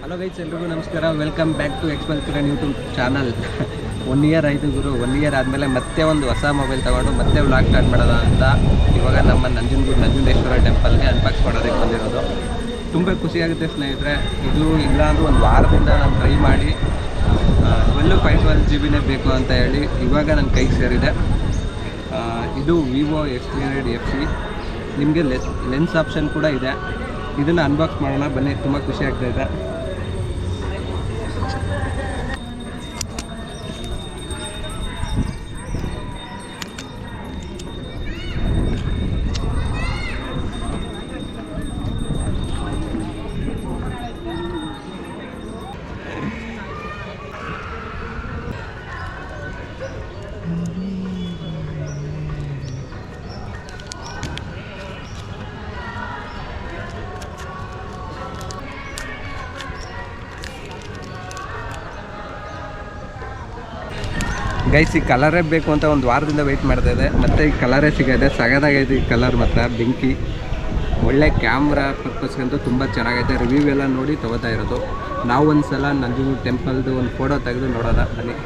Hello guys, ಎಲ್ರಿಗೂ ನಮಸ್ಕಾರ. Welcome back to expel Kiran YouTube channel. 1 year ಆಯಿತು ಗುರು. 1 ಇಯರ್ ಆದಮೇಲೆ ಮತ್ತೆ ಒಂದು ಹೊಸ ಮೊಬೈಲ್ ತೊಗೊಂಡು ಮತ್ತೆ ವ್ಲಾಗ್ ಸ್ಟಾರ್ಟ್ ಮಾಡೋಣ ಅಂತ ಇವಾಗ ನಮ್ಮ ನಂಜುಂಡೇಶ್ವರ ಟೆಂಪಲ್ಗೆ ಅನ್ಬಾಕ್ಸ್ ಮಾಡೋದಕ್ಕೆ ಬಂದಿರೋದು. ತುಂಬ ಖುಷಿಯಾಗುತ್ತೆ ಸ್ನೇಹಿತರೆ. ಇದು ಇಲ್ಲಾಂದ್ರೂ ಒಂದು ವಾರದಿಂದ ನಾನು ಟ್ರೈ ಮಾಡಿ 512 GB ಬೇಕು ಅಂತ ಹೇಳಿ ಇವಾಗ ನನ್ನ ಕೈಗೆ ಸೇರಿದೆ. ಇದು ವಿವೋ X300 FC. ನಿಮಗೆ ಲೆನ್ಸ್ ಆಪ್ಷನ್ ಕೂಡ ಇದೆ. ಇದನ್ನು ಅನ್ಬಾಕ್ಸ್ ಮಾಡೋಣ ಬನ್ನಿ. ತುಂಬ ಖುಷಿ ಆಗ್ತಾಯಿದೆ. ಗೈಸ್, ಈ ಕಲರೇ ಬೇಕು ಅಂತ ಒಂದು ವಾರದಿಂದ ವೆಯ್ಟ್ ಮಾಡ್ತಾಯಿದ್ದೆ. ಮತ್ತು ಈ ಕಲರೇ ಸಿಗೈತೆ. ಸಗದಾಗೈತೆ ಈ ಕಲರ್ ಮಾತ್ರ. ಬೆಂಕಿ. ಒಳ್ಳೆ ಕ್ಯಾಮ್ರಾ ಪರ್ಪಸ್ಗಂತೂ ತುಂಬ ಚೆನ್ನಾಗೈತೆ. ರಿವ್ಯೂ ಎಲ್ಲ ನೋಡಿ ತೊಗೋತಾ ಇರೋದು. ನಾವು ಒಂದು ಸಲ ನಂಜುಂಡ ಟೆಂಪಲ್ದು ಒಂದು ಫೋಟೋ ತೆಗೆದು ನೋಡೋಣ ಬನ್ನಿ.